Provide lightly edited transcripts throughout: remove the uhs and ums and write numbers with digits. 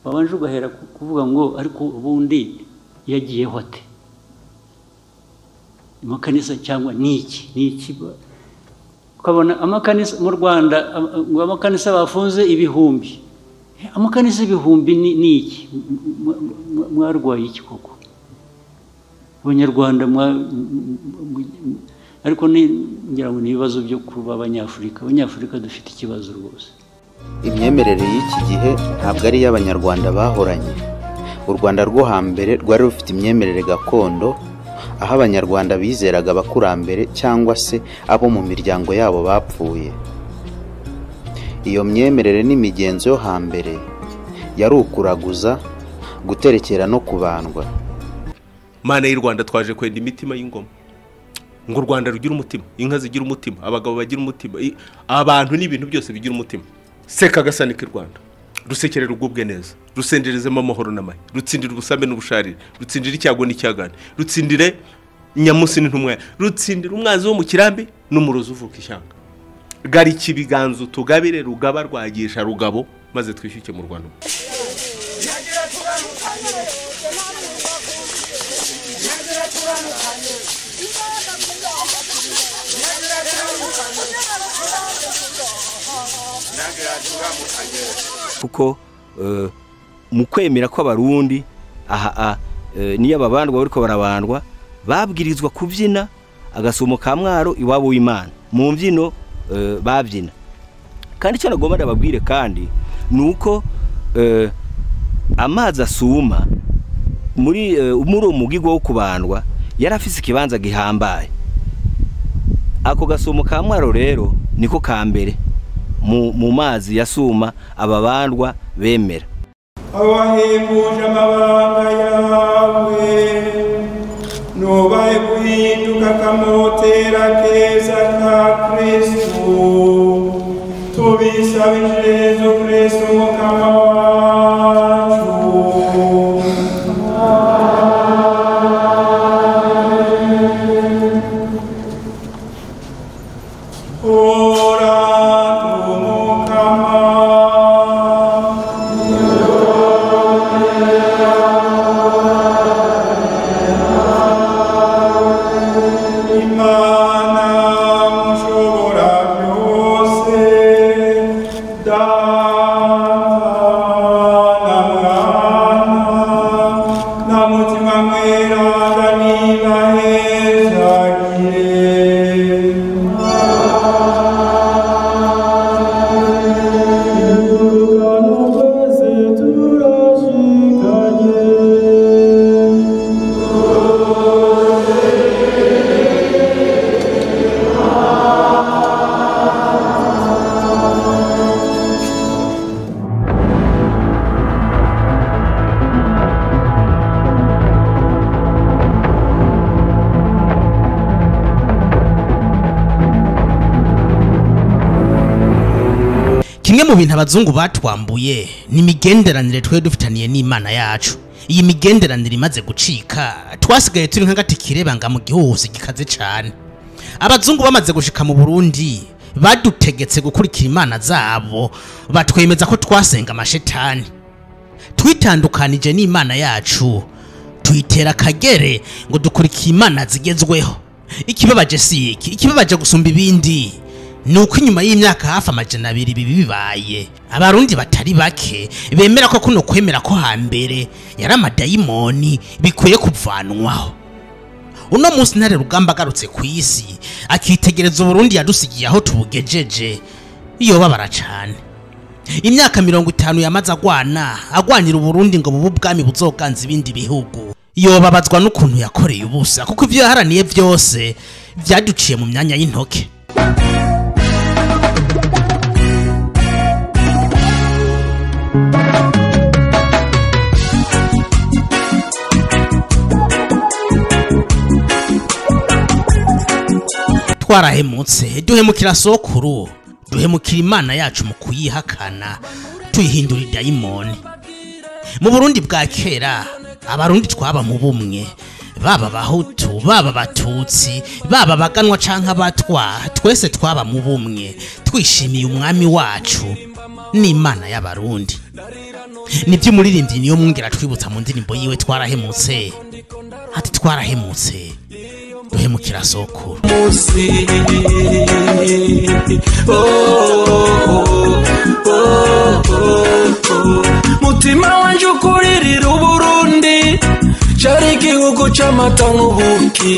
wabanje ugahera kuvuga ngo ariko ubundi yagiyeho ate amakanisa cyangwa niki ukabona amakanisa mu Rwanda ngo amakanisa bafunze ibihumbi amakanisa ibihumbi niki mwarwaye iki koko abanyarwanda ariko ngira ngo ni ibibazo byo kuba abanyafurika dufite ikibazo rwose. Imyemerere y'iki gihe ntabwo ari y'abanyarwanda bahoranye. U Rwanda rwo hambere rwari rufite imyemerere gakondo aho abanyarwanda bizeraga abakurambere cyangwa se abo mu miryango yabo bapfuye. Iyo myemerere n'imigenzo yo hambere yari ukuraguza, guterekera no kubandwa. Mana y'u Rwanda twaje kwenda imitima y'ingoma ngo u Rwanda rugira umutima, inka zigira umutima, abagabo bagira umutima, abantu n'ibintu byose bigira umutima. Seka gasani k'u Rwanda rusekerera ubwubwe neza, rusenderezemo amahoro n'amahe, rutsindira ubusambe n'ubusharire, rutsindira icyago n'icyagane, rutsindire nyamusi n'intumwa, rutsindira umwanzi wo mu kirambi n'umurozi uvuka ishyanga. Gari kibiganzo tugabire rugaba rwagisha rugabo maze twishyuke mu Rwanda. Kuko mu kwemera ko abarundi niyo ababandwa bariko barabandwa babwirizwa kubyina agasumo ka mwaro iwabo w'Imana mu mbyino babyina. Kandi icyo nagomba ndababwire kandi nuko amazi asuma muri umugigo wo kubandwa yarafise ikibanza gihambaye. Ako gasumo ka mwaro rero niko ka mbere mu mazi yasuma ababandwa bemera. Abahebuje amabanga yawe nubaye guhinduka kamotera keza ka Kristo tubisabije Yesu Kristo mukama wacu. Kimwe mu bintu abazungu batwambuye ni imigenderanire twe dufitaniye n'Imana yacu. Iyi migenderanire imaze gucika twasigaye turi nk'agati kirebanga mu gihuhusi gikaze cyane. Abazungu bamaze gushika mu Burundi badutegetse gukurikira imana zabo, batwemeza ko twasenga amashetani. Twitandukanije n'Imana yacu tuyitera kagere ngo dukurikira imana zigezweho. Ikibabaje si iki, ikibabaje gusumba ibindi nuko inyuma y'imyaka hafi 200 bibi bibaye abarundi batari bake bemera ko kuno kwemera ko hambere yari amadayimoni bikwiye kuvanwaho. Uno munsi ntare rugamba agarutse ku isi akitegereza Burundi yadusigiye aho tubugejeje iyo babara cyane. Imyaka 50 yamaze agwanira Burundi ngo bubu bwami buzoganza ibindi bihugu. Iyo babazwa n'ukuntu yakoreye ubusa kuko ivyo yaharaniye byose byaduciye mu myanya y'intoke. Twarahemutse duhemukira sokuru, duhemukira imana yacu mu kuyihakana tuyihindura idayimoni. Mu Burundi bwa kera abarundi twaba mu bumwe, baba bahutu, baba batutsi, baba baganwa canka batwa, twese twaba mu bumwe twishimiye umwami wacu n'Imana y'abarundi. nibyo umuririmbyi niyo mwongera twibutsa mu ndirimbo yiwe twarahemutse ati twarahemutse duhemukira sokuru mutima wanje ukuririra Uburundi cari igihugu c'amata n'ubuki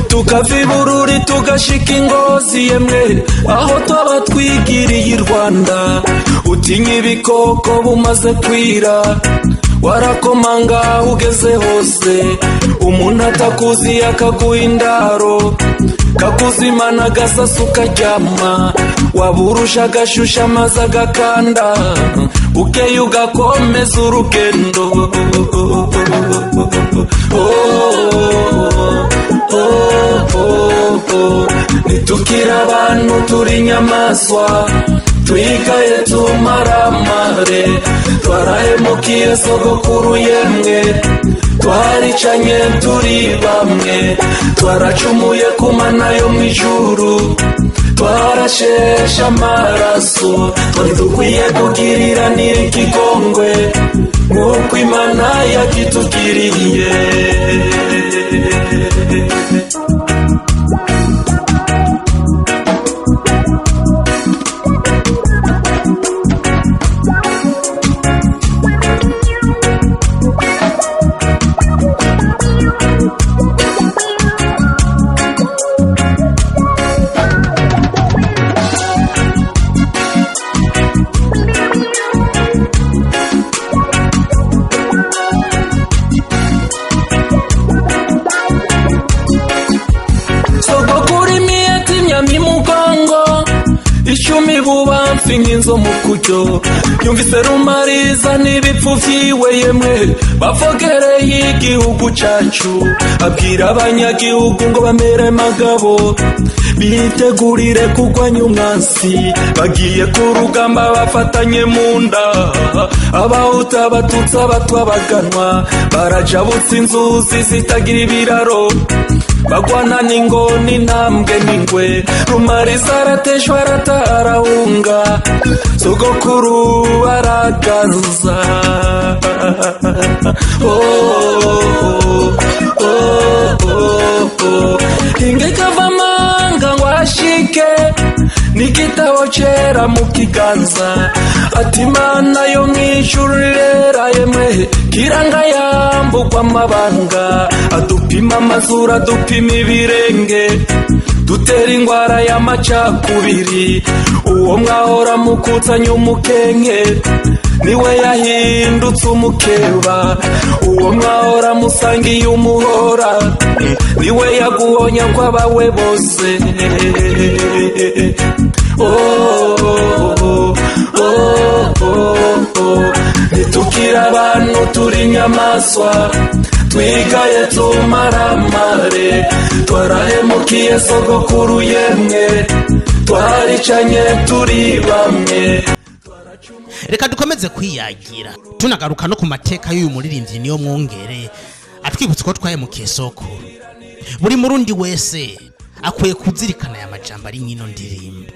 tukava i Bururi tugashika Ingozi yemwe aho twaba twigiriye i Rwanda utinya ibikoko bumaze kwira warakomanga ugeze hose umuntu atakuzi akaguha indaro kakuzimana agasasu karyama waburusha agashusha amazi agakanda ukeye ugakomeza urugendo nitukira abantu turi inyamaswa twigaye tumaramare twarahemukiye sogokuru yemwe twaricanye turi bamwe twaracumuye ku mana yo mu ijuru twarashesha amaraso twari dukwiye kugiriranira ikigongwe nk'uko imana yakitugiriye bubamfi nk'inzo mu kuryo yumvise Rumariza n'ibipfu vyiwe yemwe bafogereye igihugu cacu abwira abanyagihugu ngo bamere magabo bitegurire kugwanya umwansi bagiye ku rugamba bafatanye mu nda abahutu abatutsi abatwa baganwa barajabutse inzuzi zitagira ibiraro bagwana n'ingoni ntambwe n'ingwe Rumariza arateshwa aratarahunga sogokuru aragaruza ingekava amanga ngo ashike n'igitabo cera mu kiganza ati Imana yo mw'ijuru rera yemwe kiranga yambugwa amabanga adupima amazuru adupima ibirenge dutera ingwara y'amacakubiri uwo mwahora mukutsanya umukenke niwe yahindutse umukeba uwo mwahora musangiye umuhora niwe yaguhonya kw'abawe bose nitukira abantu turi inyamaswa twigaye tumaramare twarahemukiye sogokuru yemwe twaricanye turi bamwe. Reka dukomeze kwiyagira tunagaruka no ku mateka y'uyu muririmbyi niyo mwongere atwibutse ko twahemukiye sokuru. Buri murundi wese akwiye kuzirikana aya majambo ari nk'ino ndirimbo.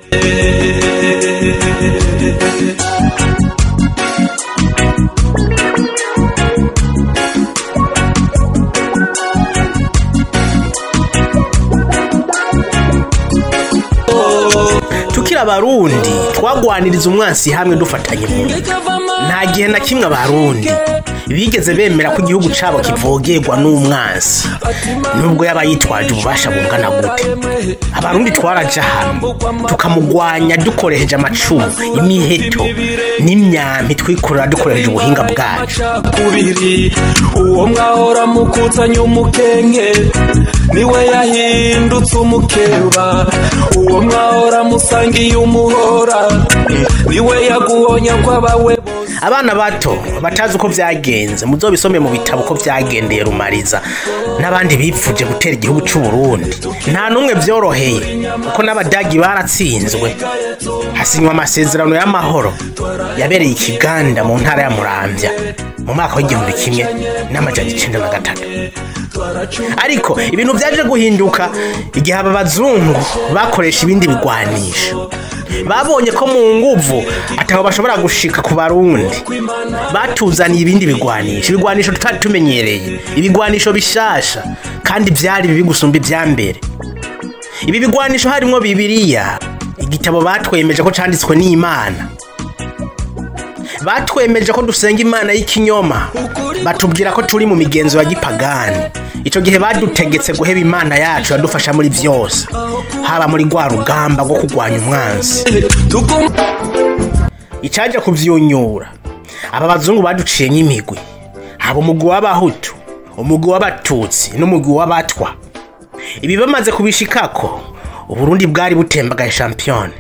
Tukira abarundi twagwaniriza umwansi hamwe dufatanye mu nta gihe na kimwe abarundi bigeze bemera ko igihugu cabo kivogerwa n'umwansi nubwo yaba yitwaje ububasha bungana gute. Abarundi twaraja hamwe tukamugwanya dukoresheje amacumu imiheto n'imyambi twikorera dukoresheje ubuhinga bwacu. Uwo mwahora mukutsanya umukenke niwe yahindutse umukeba uwo mwahora musangiye umuhora niwe yaguhonya kw'abawe. Abana bato batazi uko vyagenze muzobisome mu bitabo ko vyagendeye Rumariza n'abandi bipfuje gutera igihugu c'u Burundi. Nta numwe vyoroheye uko n'abadagi baratsinzwe hasinywa amasezerano y'amahoro yabereye ikiganda mu ntara ya Muramvya mu mwaka w'1993. Ariko ibintu vyaje guhinduka igihe aba bazungu bakoresha ibindi bigwanisho babonye ko mu nguvu ataho bashobora gushika ku barundi batuzaniye ibindi ibigwanisho tutari tumenyereye, ibigwanisho bishasha kandi byari bibi gusumba ibyambere. Ibi bigwanisho harimo Bibiliya, igitabo batwemeje ko canditswe n'Imana. Batwemeje ko dusenga Imana y'ikinyoma, batubwira ko turi mu migenzo ya gipagani. Ico gihe badutegetse guheba Imana yacu yadufasha muri byose, haba muri gwa rugamba rwo kugwanya umwanzi. Icaje kuvyunyura, aba bazungu baduciye nk'imigwi, haba umugwi w'abahutu, umugwi w'abatutsi n'umugwi w'abatwa. Ibi bamaze kubishikako, Uburundi bwari butembagaye champion,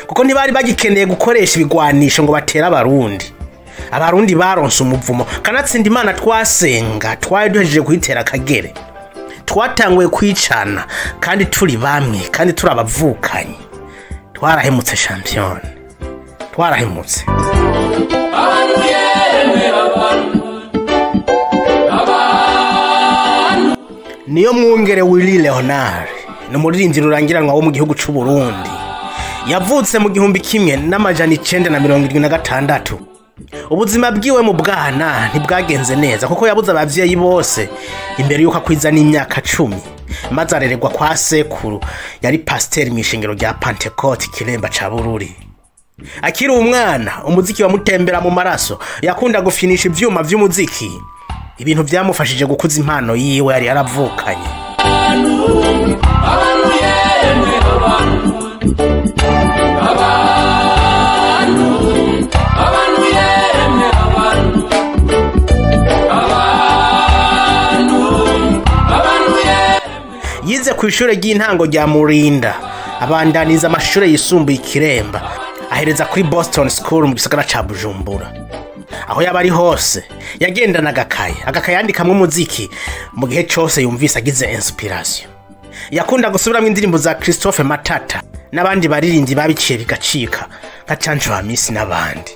kuko ntibari bagikeneye gukoresha ibigwanisho ngo batera abarundi baronse umuvumo. Kanatsinda Imana twasenga twari duhejeje kuitera Kagere, twatanguye kwicana kandi turi bamwe kandi turabavukanye. Twarahemutse champion, twarahemutse. Niyo Mwungere Willy Leonard, n'umuririmbyi rurangiranwa wo mu gihugu c'u Burundi, yavutse mu 1976. Ubuzima bwiwe mu bwana ntibwagenze neza kuko yabuze abavyeyi bose imbere yuko akwiza n'imyaka 10, maze arererwa kwa sekuru yari pasteur mw'ishengero rya Pentecote Kiremba ca Bururi. Akiri umwana, umuziki wamutembera mu maraso, yakunda gufinisha ivyuma vy'umuziki, ibintu byamufashije gukuza impano yiwe yari yaravukanye. Yize ku ishure ry'intango rya Murinda, abandaniza amashure yisumbuye Kiremba, ahereza kuri Boston School mu gisagara ca Bujumbura. Aho yabari hose yagendana agakaye yandikamwe umuziki mu gihe cyose yumvise agize inspiration. Yakunda gusubiramwo indirimbo za Christophe Matata n'abandi baririmbyi babiciye bigacika nka Canjo Hamisi n'abandi.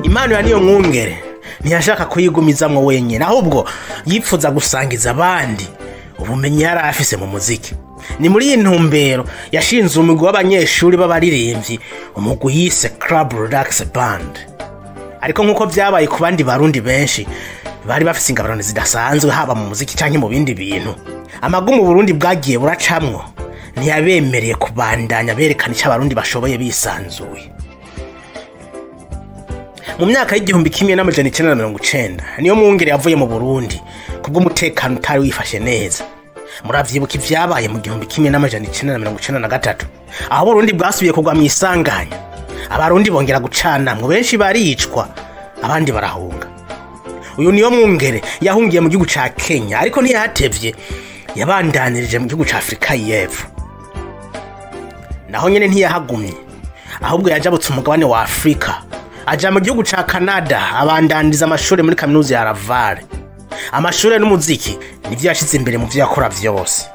Impano ya Niyo Mwungere ntiyashaka kuyigumizamwo wenyine, ahubwo yipfuza gusangiza abandi ubumenyi yari afise mu muziki. Ni muri iyi ntumbero yashinze umugwi w'abanyeshuri b'abaririmbyi, umugwi yise Club Relax Band. Ariko nkuko byabaye ku bandi barundi benshi bari bafise ingabirano zidasanzwe haba mu muziki canke mu bindi bintu, amagumu Burundi bwagiye buracamwo ntiyabemereye kubandanya berekana icyo abarundi bashoboye bisanzuye. Mu myaka y'1990 Niyo Mwungere yavuye mu Burundi kubw'umutekano utari wifashe neza. Muravyibuka ivyabaye mu 1993, aho Burundi bwasubiye kugwa mu isanganya, abarundi bongera gucana, mu benshi baricwa, abandi barahunga. Uyu Niyo Mwungere yahungiye mu gihugu ca Kenya, ariko ntiyahatevye, yabandanirije mu gihugu ca Afrika y'Epfo. Naho nyene ntiyahagumye, ahubwo yajabutse umugabane wa Afrika, aja mu gihugu ca Canada, abandaniza amashuri muri kaminuza ya Laval. Amashuri n'umuziki nivyo yashize imbere mu vyo yakora vyose.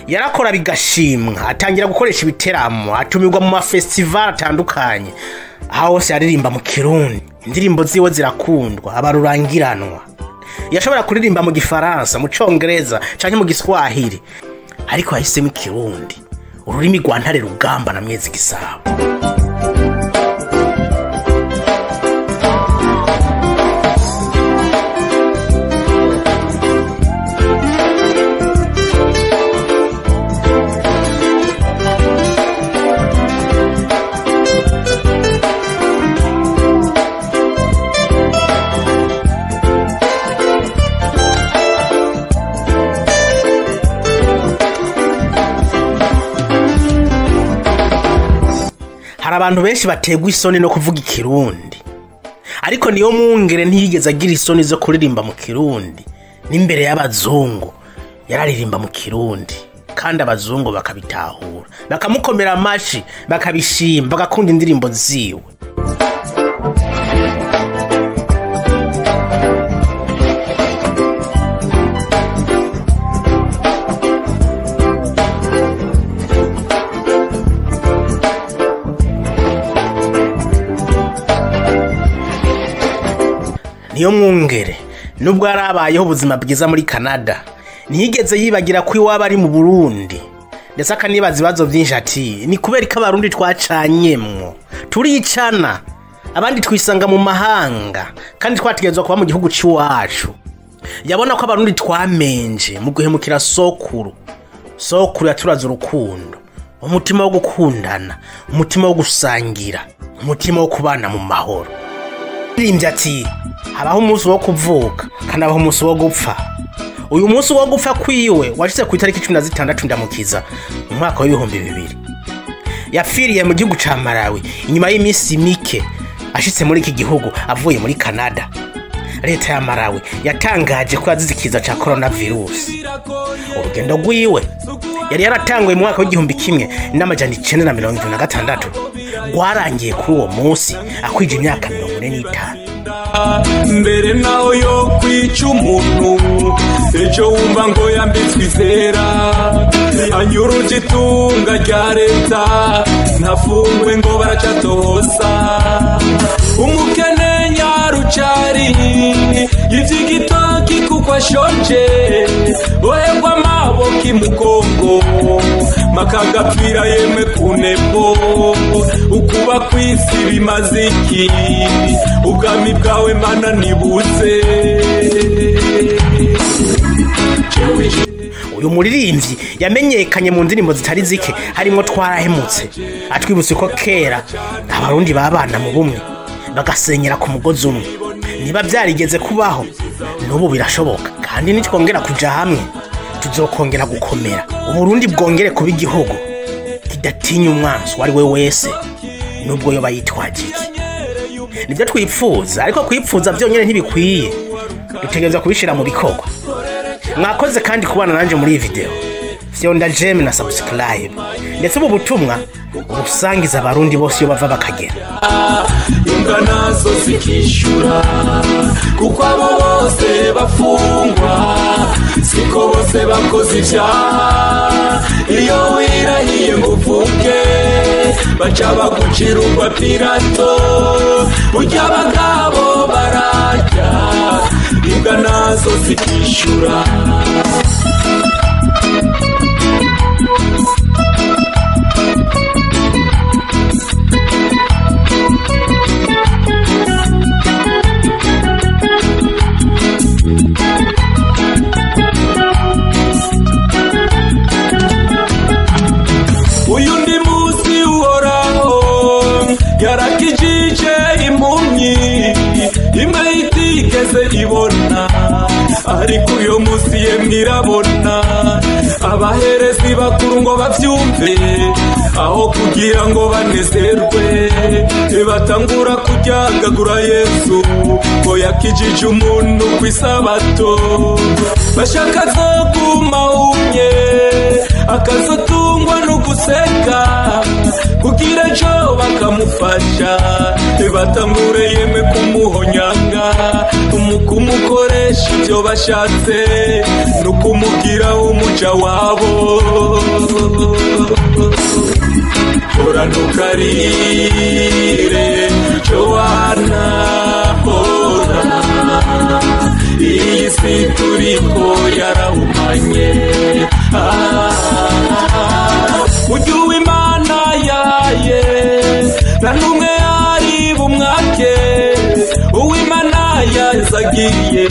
Yarakora bigashimwa, atangira gukoresha ibiteramo, atumirwa mu mafestival atandukanye, aho hose yaririmba mu Kirundi. Indirimbo ziwe zirakundwa, abarurangiranwa. Yashobora kuririmba mu Gifaransa, mu Congereza canke mu Giswahili, ariko yahisemo Kirundi, ururimi rwa Ntare Rugamba na Mwezi Gisabo. Hari abantu benshi bategwa isoni no kuvuga Ikirundi, ariko Niyo Mwungere ntiyigeze agira isoni zo kuririmba mu Kirundi. N'imbere y'abazungu yararirimba mu Kirundi, kandi abazungu bakabitahura, bakamukomera amashi, bakabishima, bagakunda indirimbo ziwe. niyo mwungere nubwo yarabayeho ubuzima bwiza muri Canada ntiyigeze yibagira ko iwaba ari mu Burundi ndetse akanibaza ibibazo byinshi ati ni kubera ko abarundi twacanyemwo turicana abandi twisanga mu mahanga kandi twategezwa kuba mu gihugu cy'iwacu yabona ko abarundi twamenje mu guhemukira sokuru yaturaza urukundo umutima wo gukundana umutima wo gusangira umutima wo kubana mu mahoro rimbye ati habaho umunsi wo kuvuka kandi habaho umunsi wo gupfa uyu munsi wo gupfa kwiwe washitse ku itariki 16 ndamukiza mu mwaka wa 2000 yapfiriye mu gihugu ca Malawi inyuma y'iminsi mike ashitse muri iki gihugu avuye muri Canada. Leta ya Malawi yatangaje ko yazizikiza ca coronavirus. Urugendo rwiwe yari yaratanguye mu mwaka w'1976 rwarangiye kuri uwo munsi akwije imyaka 45. Mbere naho yo kwica umuntu ejo wumva ngo yambitswe izera anyuruje itunga rya leta ntafungwe ngo baracatohosa umukene nyarucari ivy'igitoki kuko ashonje bohegwa amaboko imugongo makagapfira yeme kunepo ukuba kwisi bimaze iki ubwami bwawe mana nibuze. Uyu muririmbyi yamenyekanye mu ndirimbo zitari zike harimo twarahemutse atwibutse ko kera abarundi babana mu bumwe bagasenyera ku mugozi umwe niba byarigeze kubaho n'ubu birashoboka kandi nitwongera kuja hamwe tuzokongera gukomera uburundi bwongere kuba igihugu kidatinya umwanzi wari we wese nubwo yoba yitwaje iki. Nibyo twipfuza ariko kwipfuza byonyine ntibikwiye dutegereza kubishira mu bikorwa. Mwakoze kandi kubana nanje muri iyi video. Fyonda Gem na subscribe. Ndetse ubu butumwa ubusangiza abarundi bose yo bava bakagera. Imbwa nazo zikishura kuko abo bose bafungwa siko bose bakoze ivyaha iyo wirahiye ngo uvuge baca bagucira urwa pirato burya abagabo bararya imbwa nazo zikishura. Imwe itigeze ibona ariko uyo musi yemwirabona abaherezi bakuru ngo bavyumve aho kugira ngo banezerwe batangura kujyagagura Yesu ngo yakijije umuntu kwisabato bashaka zo kumahumye akazotungwa no guseka kugira ejo bakamufasha batangure yeme kumuhonyanga umukumukoresha ibyo bashatse no kumugira umuja wabo ora ntukarire Joana ora iyi si turiko yarahumanye ujuwe Imana yaye na numwe ari bumwake uw'Imana yazagiye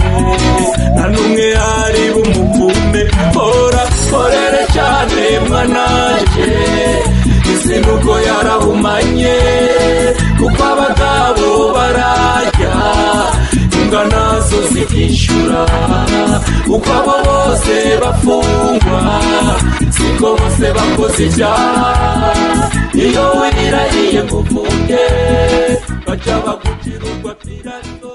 na numwe ari bumukume ora korere cyane mwanaje isi nuko yarahumanye kuko abagabo bararya imbwa nazo zikishura uko abo bose bafungwa siko bose bakoze ivyaha iyo wirariye ngo uvuge baca bagucira urwa pirato.